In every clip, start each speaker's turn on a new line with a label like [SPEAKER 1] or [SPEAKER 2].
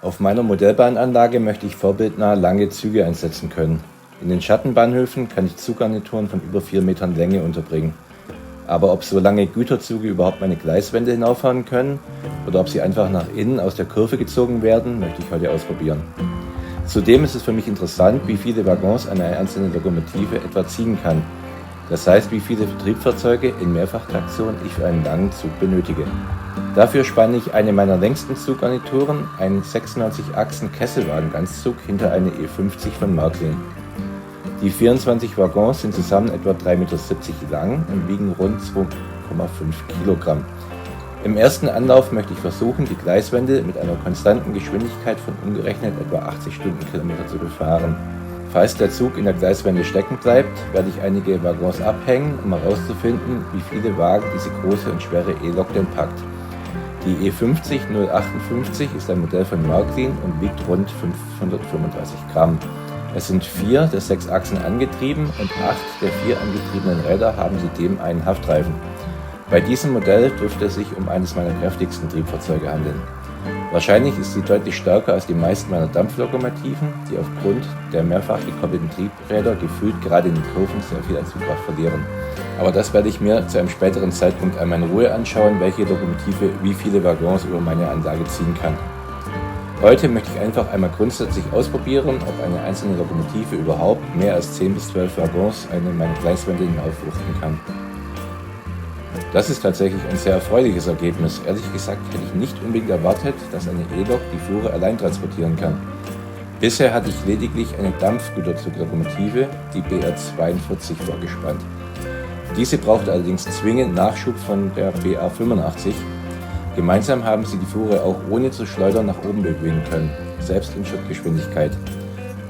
[SPEAKER 1] Auf meiner Modellbahnanlage möchte ich vorbildnah lange Züge einsetzen können. In den Schattenbahnhöfen kann ich Zuggarnituren von über 4 Metern Länge unterbringen. Aber ob so lange Güterzüge überhaupt meine Gleiswände hinauffahren können oder ob sie einfach nach innen aus der Kurve gezogen werden, möchte ich heute ausprobieren. Zudem ist es für mich interessant, wie viele Waggons eine einzelne Lokomotive etwa ziehen kann. Das heißt, wie viele Triebfahrzeuge in Mehrfachtraktion ich für einen langen Zug benötige. Dafür spanne ich eine meiner längsten Zuggarnituren, einen 96-Achsen-Kesselwagen-Ganzzug, hinter eine E50 von Märklin. Die 24 Waggons sind zusammen etwa 3,70 Meter lang und wiegen rund 2,5 Kilogramm. Im ersten Anlauf möchte ich versuchen, die Gleiswände mit einer konstanten Geschwindigkeit von umgerechnet etwa 80 Stundenkilometer zu befahren. Falls der Zug in der Gleiswände stecken bleibt, werde ich einige Waggons abhängen, um herauszufinden, wie viele Wagen diese große und schwere E-Lok denn packt. Die E50 058 ist ein Modell von Märklin und wiegt rund 535 Gramm. Es sind 4 der 6 Achsen angetrieben und 8 der 4 angetriebenen Räder haben zudem einen Haftreifen. Bei diesem Modell dürfte es sich um eines meiner kräftigsten Triebfahrzeuge handeln. Wahrscheinlich ist sie deutlich stärker als die meisten meiner Dampflokomotiven, die aufgrund der mehrfach gekoppelten Triebräder gefühlt gerade in den Kurven sehr viel an Zugkraft verlieren. Aber das werde ich mir zu einem späteren Zeitpunkt einmal in Ruhe anschauen, welche Lokomotive wie viele Waggons über meine Anlage ziehen kann. Heute möchte ich einfach einmal grundsätzlich ausprobieren, ob eine einzelne Lokomotive überhaupt mehr als 10 bis 12 Waggons in meine Gleiswände hinaufwuchten kann. Das ist tatsächlich ein sehr erfreuliches Ergebnis. Ehrlich gesagt hätte ich nicht unbedingt erwartet, dass eine E-Lok die Fuhre allein transportieren kann. Bisher hatte ich lediglich eine Dampfgüterzuglokomotive, die BR42, vorgespannt. Diese brauchte allerdings zwingend Nachschub von der BR85. Gemeinsam haben sie die Fuhre auch ohne zu schleudern nach oben bewegen können, selbst in Schrittgeschwindigkeit.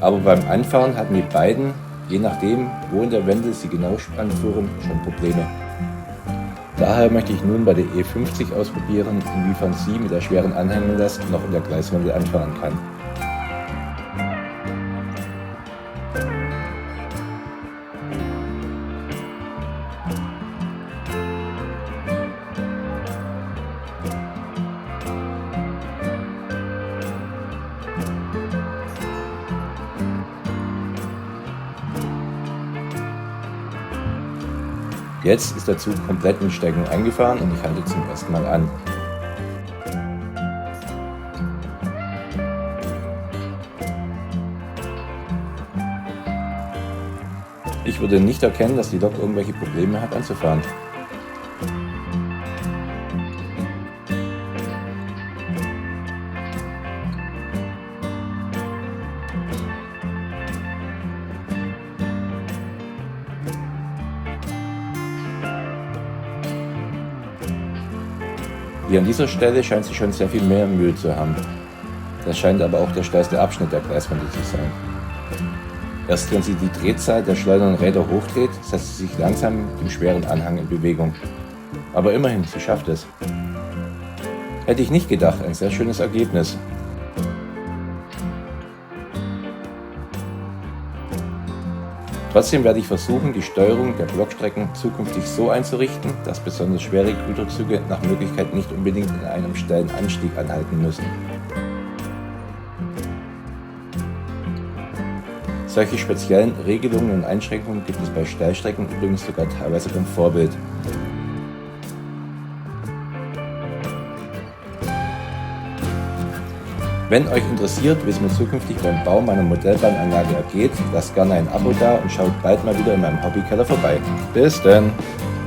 [SPEAKER 1] Aber beim Anfahren hatten die beiden, je nachdem, wo in der Wende sie genau anfuhren, schon Probleme. Daher möchte ich nun bei der E50 ausprobieren, inwiefern sie mit der schweren Anhängerlast noch in der Gleiswände anfahren kann. Jetzt ist der Zug komplett in Steckung eingefahren und ich halte zum ersten Mal an. Ich würde nicht erkennen, dass die Lok irgendwelche Probleme hat anzufahren. Hier an dieser Stelle scheint sie schon sehr viel mehr Mühe zu haben. Das scheint aber auch der steilste Abschnitt der Gleiswände zu sein. Erst wenn sie die Drehzahl der schleudernden Räder hochdreht, setzt sie sich langsam im schweren Anhang in Bewegung. Aber immerhin, sie schafft es. Hätte ich nicht gedacht, ein sehr schönes Ergebnis. Trotzdem werde ich versuchen, die Steuerung der Blockstrecken zukünftig so einzurichten, dass besonders schwere Güterzüge nach Möglichkeit nicht unbedingt in einem steilen Anstieg anhalten müssen. Solche speziellen Regelungen und Einschränkungen gibt es bei Steilstrecken übrigens sogar teilweise beim Vorbild. Wenn euch interessiert, wie es mir zukünftig beim Bau meiner Modellbahnanlage ergeht, lasst gerne ein Abo da und schaut bald mal wieder in meinem Hobbykeller vorbei. Bis dann!